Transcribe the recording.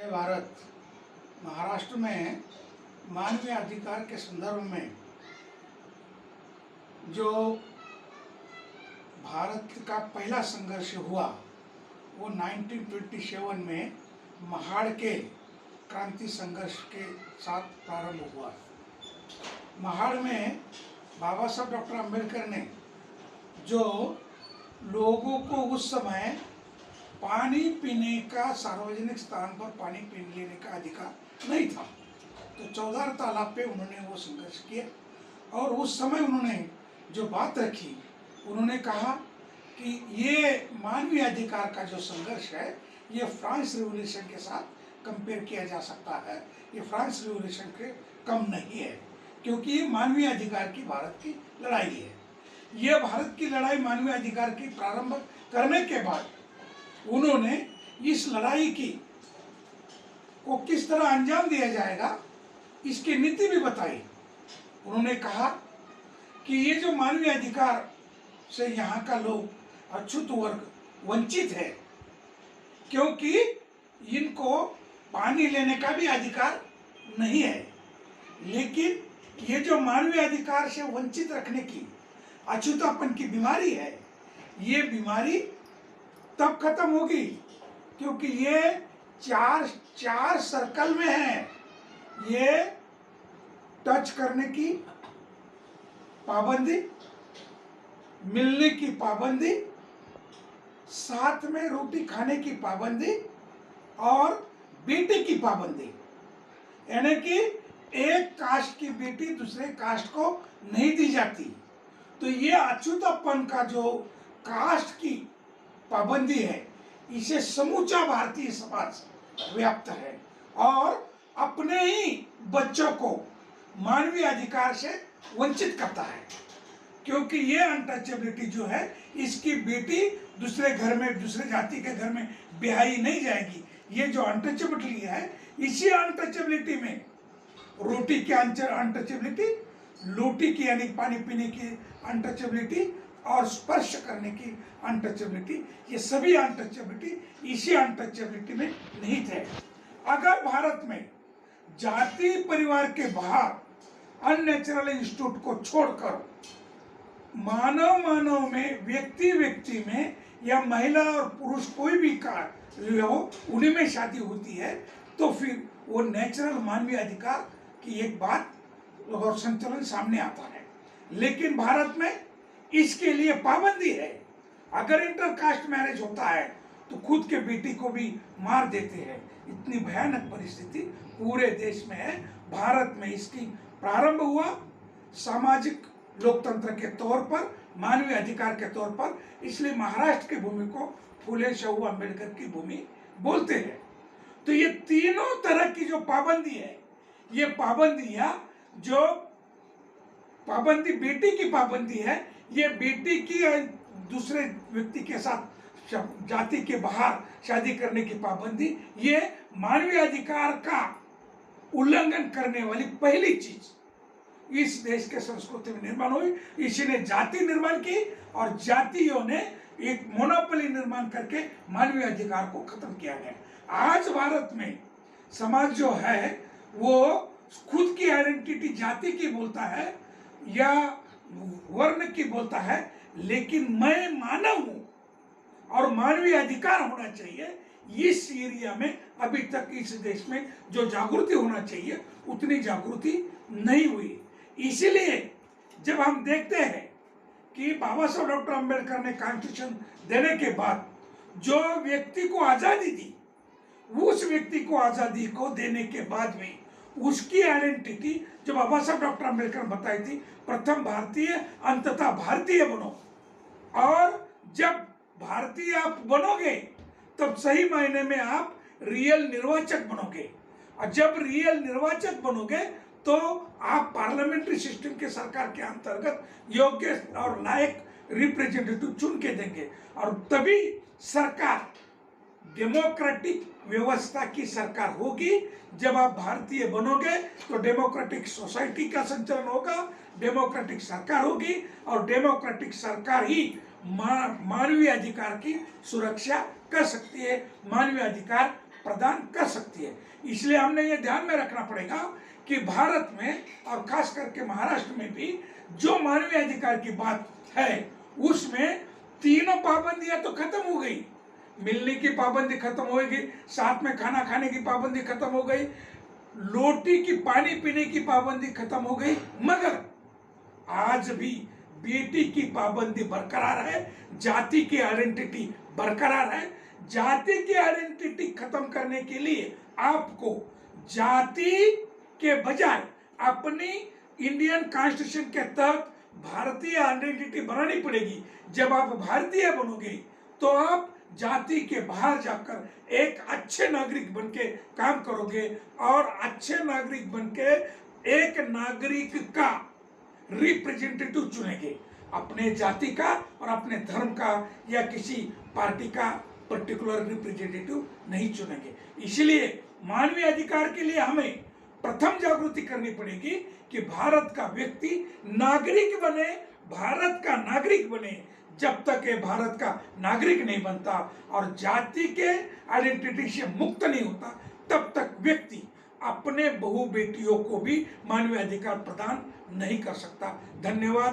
भारत महाराष्ट्र में मानवीय अधिकार के संदर्भ में जो भारत का पहला संघर्ष हुआ वो 1927 में महाड़ के क्रांति संघर्ष के साथ प्रारंभ हुआ। महाड़ में बाबा साहब डॉक्टर अम्बेडकर ने जो लोगों को उस समय पानी पीने का, सार्वजनिक स्थान पर पानी पी लेने का अधिकार नहीं था, तो 14 तालाब पे उन्होंने वो संघर्ष किया। और उस समय उन्होंने जो बात रखी, उन्होंने कहा कि ये मानवीय अधिकार का जो संघर्ष है ये फ्रांस रिवॉल्यूशन के साथ कंपेयर किया जा सकता है। ये फ्रांस रिवॉल्यूशन के कम नहीं है, क्योंकि ये मानवीय अधिकार की भारत की लड़ाई है। ये भारत की लड़ाई मानवीय अधिकार की प्रारंभ करने के बाद उन्होंने इस लड़ाई को किस तरह अंजाम दिया जाएगा इसकी नीति भी बताई। उन्होंने कहा कि ये जो मानवीय अधिकार से यहाँ का लोग, अछूत वर्ग वंचित है, क्योंकि इनको पानी लेने का भी अधिकार नहीं है। लेकिन ये जो मानवीय अधिकार से वंचित रखने की अछूतापन की बीमारी है, ये बीमारी तब खत्म होगी क्योंकि ये चार सर्कल में है। ये टच करने की पाबंदी, मिलने की पाबंदी, साथ में रोटी खाने की पाबंदी और बेटी की पाबंदी, यानी कि एक कास्ट की बेटी दूसरे कास्ट को नहीं दी जाती। तो ये अछूतापन का जो कास्ट की पाबंदी है, इसे समूचा भारतीय समाज व्याप्त है और अपने ही बच्चों को मानवीय अधिकार से वंचित करता है, क्योंकि ये अनटचेबिलिटी जो है, इसकी बेटी दूसरे घर में, दूसरे जाति के घर में ब्याही नहीं जाएगी। ये जो अनटचेबिलिटी है, इसी अनटचेबिलिटी में रोटी की अनटचेबिलिटी, लोटी की यानी पानी पीने की अनटचेबिलिटी और स्पर्श करने की अनटचेबिलिटी, ये सभी अनटचेबिलिटी इसी अनटचेबिलिटी में निहित है। अगर भारत में जाति परिवार के बाहर अननेचुरल इंस्टीट्यूट को छोड़कर मानव में, व्यक्ति में या महिला और पुरुष कोई भी हो, उन्हीं में शादी होती है, तो फिर वो नेचुरल मानवीय अधिकार की एक बात और संचलन सामने आता है। लेकिन भारत में इसके लिए पाबंदी है। अगर इंटरकास्ट मैरिज होता है तो खुद के बेटी को भी मार देते हैं। इतनी भयानक परिस्थिति पूरे देश में है। भारत में इसकी प्रारंभ हुआ सामाजिक लोकतंत्र के तौर पर, मानवीय अधिकार के तौर पर, इसलिए महाराष्ट्र की भूमि को फूले शाहू अम्बेडकर की भूमि बोलते हैं। तो ये तीनों तरह की जो पाबंदी है, ये पाबंदियां, जो पाबंदी बेटी की पाबंदी है, ये बेटी की दूसरे व्यक्ति के साथ जाति के बाहर शादी करने की पाबंदी, ये मानवीय अधिकार का उल्लंघन करने वाली पहली चीज इस देश के संस्कृति में निर्माण हुई। इसी ने जाति निर्माण की और जातियों ने एक मोनोपोली निर्माण करके मानवीय अधिकार को खत्म किया गया। आज भारत में समाज जो है वो खुद की आइडेंटिटी जाति की बोलता है या वर्ण की बोलता है, लेकिन मैं मानव हूं और मानवीय अधिकार होना चाहिए। इस एरिया में अभी तक इस देश में जो जागृति होना चाहिए उतनी जागृति नहीं हुई। इसीलिए जब हम देखते हैं कि बाबा साहब डॉक्टर अम्बेडकर ने कॉन्स्टिट्यूशन देने के बाद जो व्यक्ति को आजादी दी, उस व्यक्ति को आजादी को देने के बाद में उसकी आइडेंटिटी जो बाबा साहब डॉक्टर अम्बेडकर बताई थी, प्रथम भारतीय अंततः भारतीय बनो। और जब भारतीय आप बनोगे तब सही मायने में आप रियल निर्वाचक बनोगे, और जब रियल निर्वाचक बनोगे तो आप पार्लियामेंट्री सिस्टम के सरकार के अंतर्गत योग्य और लायक रिप्रेजेंटेटिव चुन के देंगे, और तभी सरकार डेमोक्रेटिक व्यवस्था की सरकार होगी। जब आप भारतीय बनोगे तो डेमोक्रेटिक सोसाइटी का संचालन होगा, डेमोक्रेटिक सरकार होगी, और डेमोक्रेटिक सरकार ही मानवीय अधिकार की सुरक्षा कर सकती है, मानवीय अधिकार प्रदान कर सकती है। इसलिए हमने ये ध्यान में रखना पड़ेगा कि भारत में और खास करके महाराष्ट्र में भी जो मानवीय अधिकार की बात है उसमें तीनों पाबंदियां तो खत्म हो गई। मिलने की पाबंदी खत्म हो गई, साथ में खाना खाने की पाबंदी खत्म हो गई, रोटी की पानी पीने की पाबंदी खत्म हो गई, मगर आज भी बेटी की पाबंदी बरकरार है, जाति की आइडेंटिटी बरकरार है। जाति की आइडेंटिटी खत्म करने के लिए आपको जाति के बजाय अपनी इंडियन कॉन्स्टिट्यूशन के तहत भारतीय आइडेंटिटी बनानी पड़ेगी। जब आप भारतीय बनोगे तो आप जाति के बाहर जाकर एक अच्छे नागरिक बनके काम करोगे और अच्छे नागरिक बनके एक नागरिक का रिप्रेजेंटेटिव चुनेंगे, अपने जाति का और अपने धर्म का या किसी पार्टी का पर्टिकुलर रिप्रेजेंटेटिव नहीं चुनेंगे। इसलिए मानवीय अधिकार के लिए हमें प्रथम जागृति करनी पड़ेगी कि भारत का व्यक्ति नागरिक बने, भारत का नागरिक बने। जब तक ये भारत का नागरिक नहीं बनता और जाति के आइडेंटिटी से मुक्त नहीं होता, तब तक व्यक्ति अपने बहु बेटियों को भी मानवीय अधिकार प्रदान नहीं कर सकता। धन्यवाद।